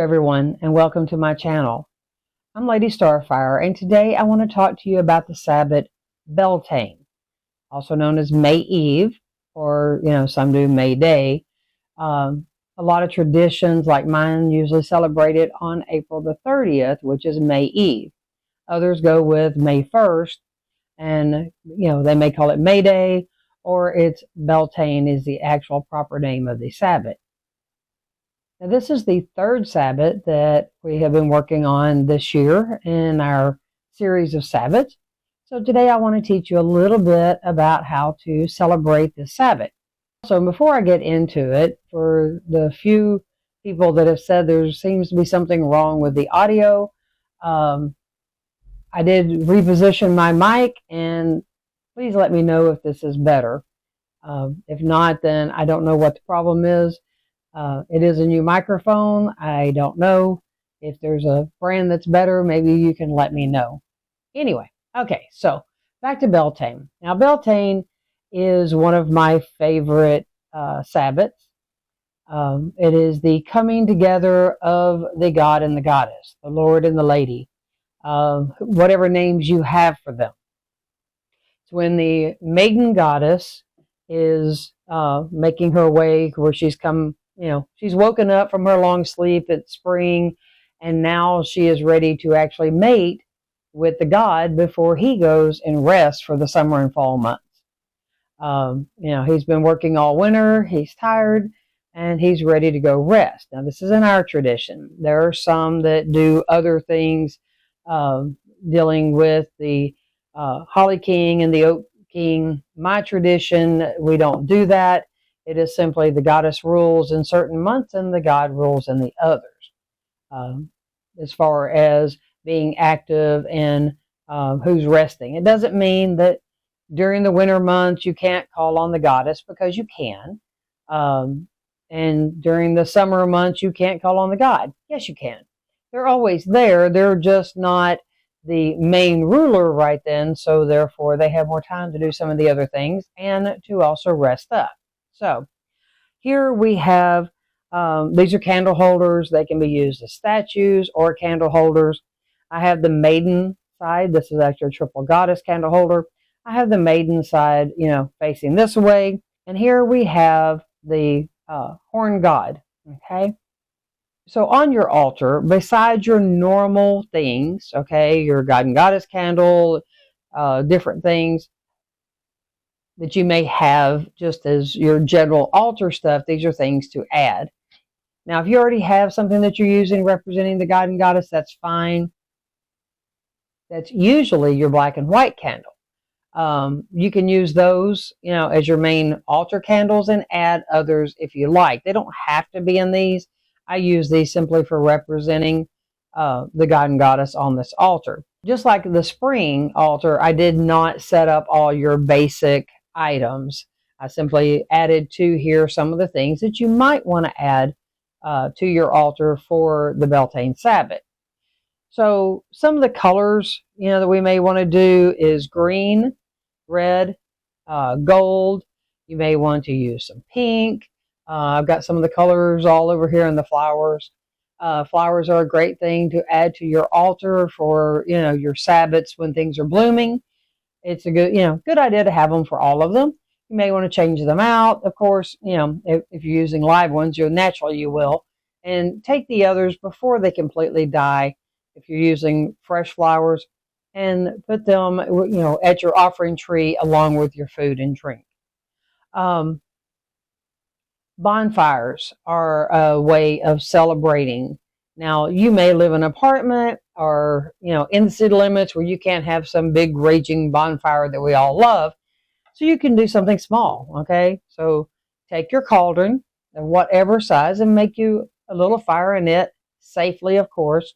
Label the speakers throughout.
Speaker 1: everyone, and welcome to my channel. I'm Lady Starfire, and today I want to talk to you about the Sabbat Beltane, also known as May Eve, or some do May Day. A lot of traditions, like mine, usually celebrate it on April the 30th, which is May Eve. Others go with May 1st, and they may call it May Day, or it's Beltane is the actual proper name of the Sabbat. Now, this is the third Sabbath that we have been working on this year in our series of Sabbats. So today I want to teach you a little bit about how to celebrate this Sabbath. So before I get into it, for the few people that have said there seems to be something wrong with the audio, I did reposition my mic, and please let me know if this is better. If not, then I don't know what the problem is. It is a new microphone. I don't know if there's a brand that's better. Maybe you can let me know. Anyway, okay, so back to Beltane. Now, Beltane is one of my favorite Sabbats. It is the coming together of the god and the goddess, the Lord and the Lady, whatever names you have for them. It's when the maiden goddess is making her way, where she's she's woken up from her long sleep. It's spring, and now she is ready to actually mate with the god before he goes and rests for the summer and fall months. He's been working all winter, he's tired, and he's ready to go rest. Now, this is in our tradition. There are some that do other things, dealing with the Holly King and the Oak King. My tradition, we don't do that. It is simply the goddess rules in certain months and the god rules in the others. As far as being active and who's resting. It doesn't mean that during the winter months you can't call on the goddess, because you can. And during the summer months you can't call on the god. Yes, you can. They're always there. They're just not the main ruler right then, so therefore they have more time to do some of the other things and to also rest up. So here we have, these are candle holders. They can be used as statues or candle holders. I have the maiden side. This is actually a triple goddess candle holder. I have the maiden side, facing this way. And here we have the horn god, okay? So on your altar, besides your normal things, okay, your god and goddess candle, different things that you may have just as your general altar stuff, these are things to add. Now, if you already have something that you're using representing the god and goddess, that's fine. That's usually your black and white candle. You can use those, as your main altar candles, and add others if you like. They don't have to be in these. I use these simply for representing the god and goddess on this altar. Just like the spring altar, I did not set up all your basic items. I simply added to here some of the things that you might want to add to your altar for the Beltane Sabbat. So some of the colors, that we may want to do is green, red, gold. You may want to use some pink. I've got some of the colors all over here in the flowers. Flowers are a great thing to add to your altar for, your Sabbats when things are blooming. It's a good idea to have them for all of them. You may want to change them out. Of course, if you're using live ones, naturally you will. And take the others before they completely die. If you're using fresh flowers, and put them, at your offering tree along with your food and drink. Bonfires are a way of celebrating. Now, you may live in an apartment or, in the city limits where you can't have some big raging bonfire that we all love. So you can do something small, okay? So take your cauldron of whatever size and make you a little fire in it, safely, of course.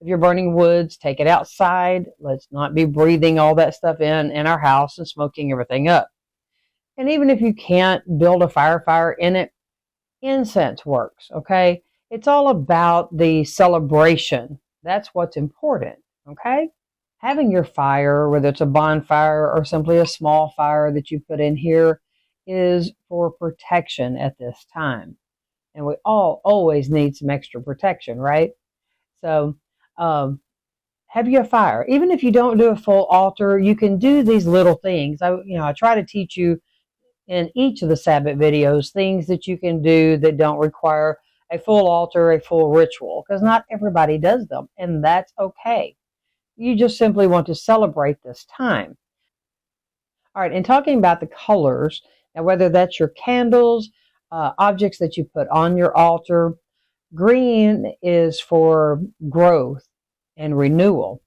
Speaker 1: If you're burning woods, take it outside. Let's not be breathing all that stuff in our house and smoking everything up. And even if you can't build a fire in it, incense works, okay? It's all about the celebration. That's what's important, okay? Having your fire, whether it's a bonfire or simply a small fire that you put in here, is for protection at this time. and we all always need some extra protection, right? So, have you a fire. Even if you don't do a full altar, you can do these little things. I try to teach you in each of the Sabbath videos things that you can do that don't require a full altar, a full ritual, because not everybody does them, and that's okay. You just simply want to celebrate this time. All right, and talking about the colors, now whether that's your candles, objects that you put on your altar, green is for growth and renewal.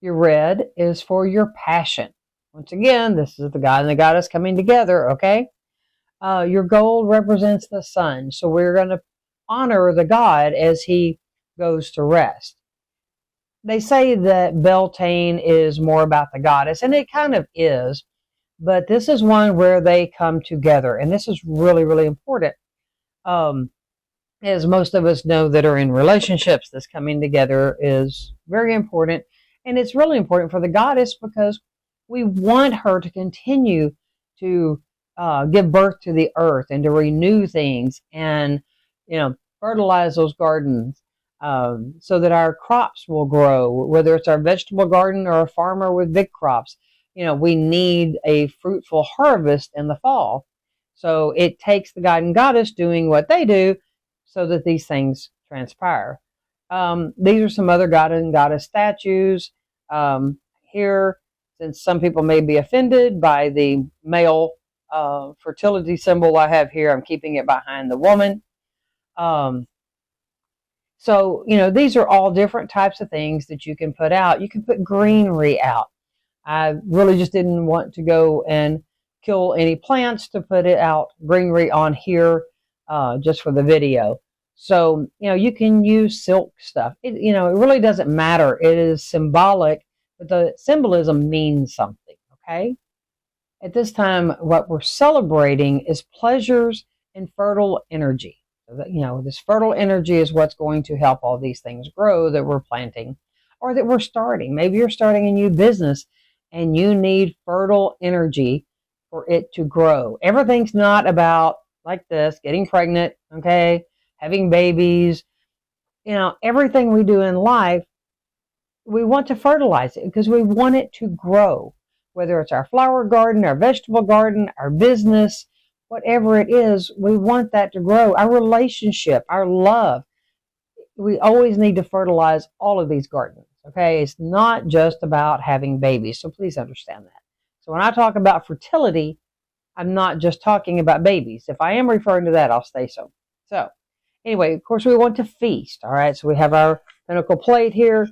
Speaker 1: Your red is for your passion. Once again, this is the God and the Goddess coming together, okay? Your gold represents the sun, so we're going to honor the God as he goes to rest. They say that Beltane is more about the goddess, and it kind of is, but this is one where they come together, and this is really, really important. As most of us know that are in relationships, this coming together is very important, and it's really important for the goddess because we want her to continue to give birth to the earth and to renew things and, fertilize those gardens so that our crops will grow, whether it's our vegetable garden or a farmer with big crops. We need a fruitful harvest in the fall. So it takes the God and Goddess doing what they do so that these things transpire. These are some other God and Goddess statues. Here, since some people may be offended by the male fertility symbol I have here, I'm keeping it behind the woman. So, these are all different types of things that you can put out. You can put greenery out. I really just didn't want to go and kill any plants to put it out, greenery on here, just for the video. So, you can use silk stuff. It really doesn't matter. It is symbolic, but the symbolism means something, okay? At this time, what we're celebrating is pleasures and fertile energy. This fertile energy is what's going to help all these things grow that we're planting or that we're starting. Maybe you're starting a new business and you need fertile energy for it to grow. Everything's not about like this, getting pregnant, okay, having babies. Everything we do in life, we want to fertilize it because we want it to grow. Whether it's our flower garden, our vegetable garden, our business, whatever it is, we want that to grow. Our relationship, our love. We always need to fertilize all of these gardens, okay? It's not just about having babies, so please understand that. So when I talk about fertility, I'm not just talking about babies. If I am referring to that, I'll say so. So anyway, of course, we want to feast, all right? So we have our pinnacle plate here.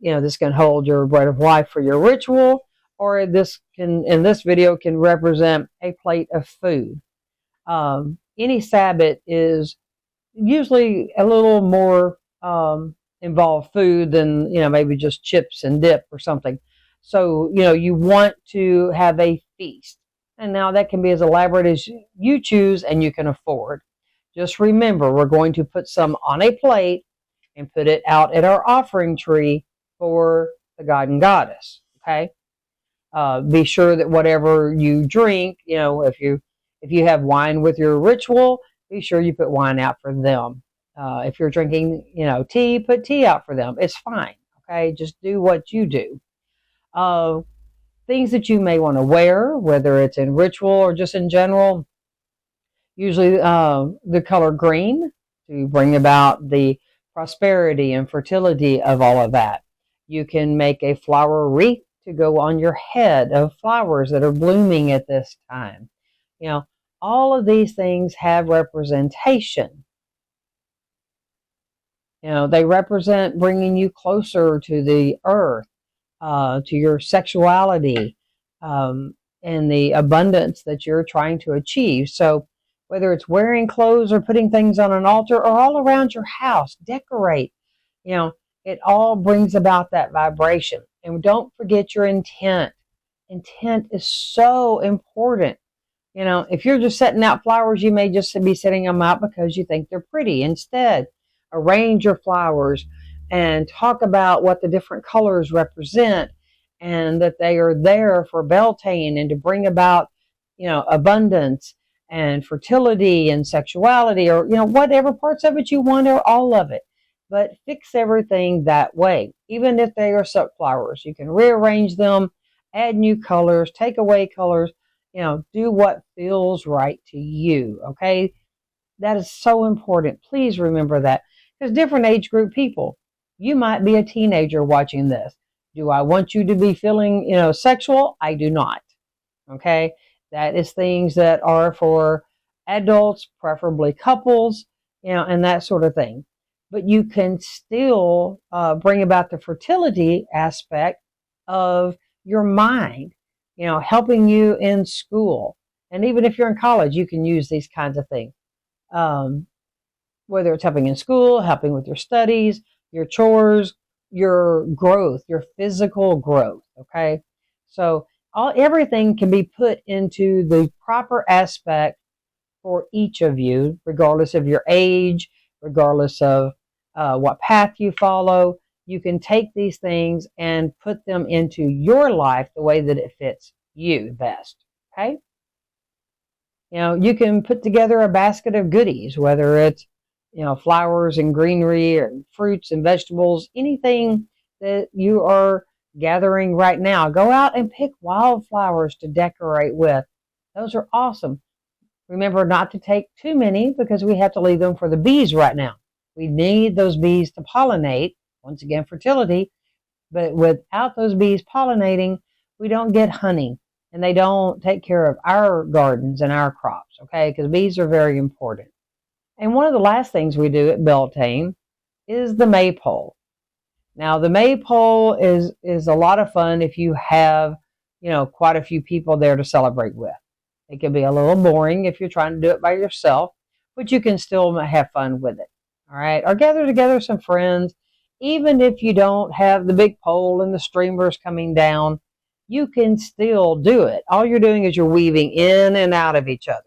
Speaker 1: This can hold your bread of life for your ritual, or this video can represent a plate of food. Any Sabbath is usually a little more involved food than, maybe just chips and dip or something. So, you want to have a feast. And now that can be as elaborate as you choose and you can afford. Just remember, we're going to put some on a plate and put it out at our offering tree for the God and Goddess, okay? Be sure that whatever you drink, if you have wine with your ritual, be sure you put wine out for them. If you're drinking, tea, put tea out for them. It's fine, okay? Just do what you do. Things that you may want to wear, whether it's in ritual or just in general, usually the color green to bring about the prosperity and fertility of all of that. You can make a flower wreath to go on your head of flowers that are blooming at this time. All of these things have representation. They represent bringing you closer to the earth, to your sexuality, and the abundance that you're trying to achieve. So whether it's wearing clothes or putting things on an altar or all around your house, decorate, it all brings about that vibration. And don't forget your intent. Intent is so important. If you're just setting out flowers, you may just be setting them out because you think they're pretty. Instead, arrange your flowers and talk about what the different colors represent and that they are there for Beltane and to bring about, abundance and fertility and sexuality, or, whatever parts of it you want, or all of it. But fix everything that way. Even if they are silk flowers, you can rearrange them, add new colors, take away colors, do what feels right to you. Okay. That is so important. Please remember that, because different age group people, you might be a teenager watching this. Do I want you to be feeling, sexual? I do not. Okay. That is things that are for adults, preferably couples, and that sort of thing. But you can still bring about the fertility aspect of your mind, helping you in school. And even if you're in college, you can use these kinds of things. Whether it's helping in school, helping with your studies, your chores, your growth, your physical growth. Okay. So everything can be put into the proper aspect for each of you, regardless of your age, regardless of what path you follow. You can take these things and put them into your life the way that it fits you best. Okay. You can put together a basket of goodies, whether it's, flowers and greenery or fruits and vegetables, anything that you are gathering right now. Go out and pick wildflowers to decorate with. Those are awesome. Remember not to take too many, because we have to leave them for the bees right now. We need those bees to pollinate. Once again, fertility. But without those bees pollinating, we don't get honey. And they don't take care of our gardens and our crops, okay? Because bees are very important. And one of the last things we do at Beltane is the Maypole. Now, the Maypole is a lot of fun if you have, quite a few people there to celebrate with. It can be a little boring if you're trying to do it by yourself, but you can still have fun with it, all right? Or gather together some friends. Even if you don't have the big pole and the streamers coming down, you can still do it. All you're doing is you're weaving in and out of each other.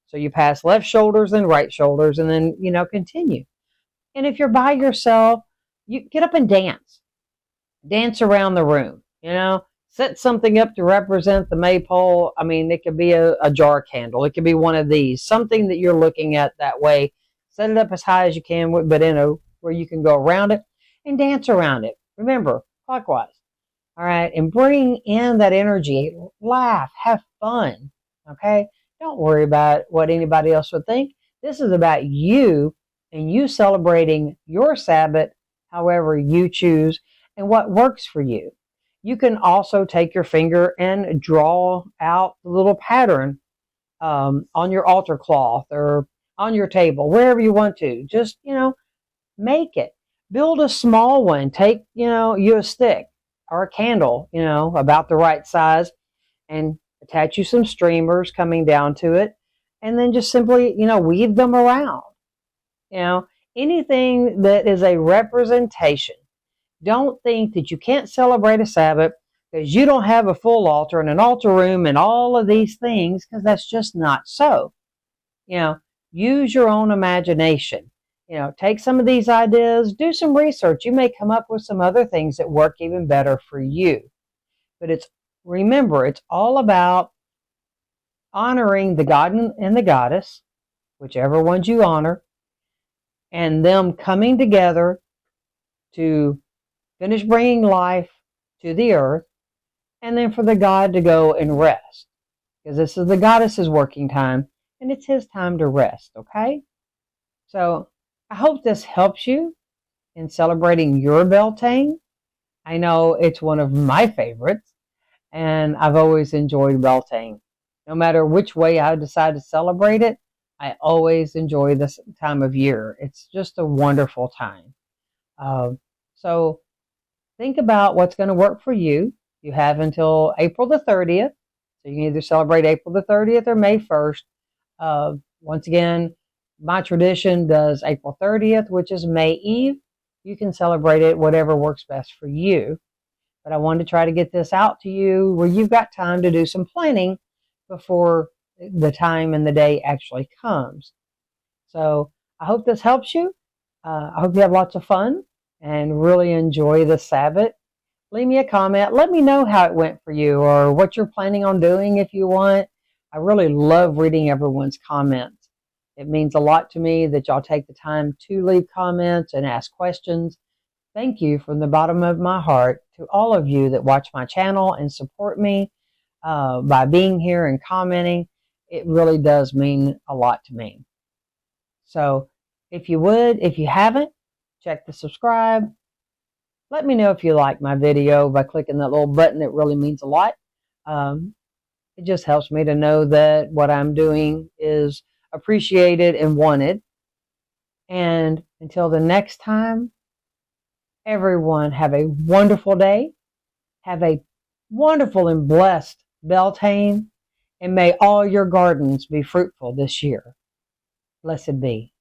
Speaker 1: So you pass left shoulders and right shoulders, and then, continue. And if you're by yourself, you get up and dance. Dance around the room, set something up to represent the Maypole. I mean, it could be a jar candle. It could be one of these, something that you're looking at that way. Set it up as high as you can, but where you can go around it and dance around it. Remember, clockwise. All right. And bring in that energy, laugh, have fun. Okay. Don't worry about what anybody else would think. This is about you and you celebrating your Sabbath however you choose and what works for you. You can also take your finger and draw out the little pattern on your altar cloth or on your table, wherever you want to. Just, make it. Build a small one. Take, you a stick or a candle, about the right size, and attach you some streamers coming down to it. And then just simply, weave them around. Anything that is a representation. Don't think that you can't celebrate a Sabbath because you don't have a full altar and an altar room and all of these things, because that's just not so. Use your own imagination. Take some of these ideas, do some research. You may come up with some other things that work even better for you. But remember, it's all about honoring the god and the goddess, whichever ones you honor, and them coming together to finish bringing life to the earth, and then for the god to go and rest. Because this is the goddess's working time, and it's his time to rest, okay? So I hope this helps you in celebrating your Beltane. I know it's one of my favorites, and I've always enjoyed Beltane. No matter which way I decide to celebrate it, I always enjoy this time of year. It's just a wonderful time. So think about what's going to work for you. You have until April the 30th. So you can either celebrate April the 30th or May 1st. Once again, my tradition does April 30th, which is May Eve. You can celebrate it whatever works best for you. But I wanted to try to get this out to you where you've got time to do some planning before the time and the day actually comes. So I hope this helps you. I hope you have lots of fun and really enjoy the Sabbath. Leave me a comment. Let me know how it went for you or what you're planning on doing if you want. I really love reading everyone's comments. It means a lot to me that y'all take the time to leave comments and ask questions. Thank you from the bottom of my heart to all of you that watch my channel and support me by being here and commenting. It really does mean a lot to me. So if you haven't, check the subscribe. Let me know if you like my video by clicking that little button. It really means a lot. It just helps me to know that what I'm doing is appreciated and wanted. And until the next time, everyone have a wonderful day. Have a wonderful and blessed Beltane. And may all your gardens be fruitful this year. Blessed be.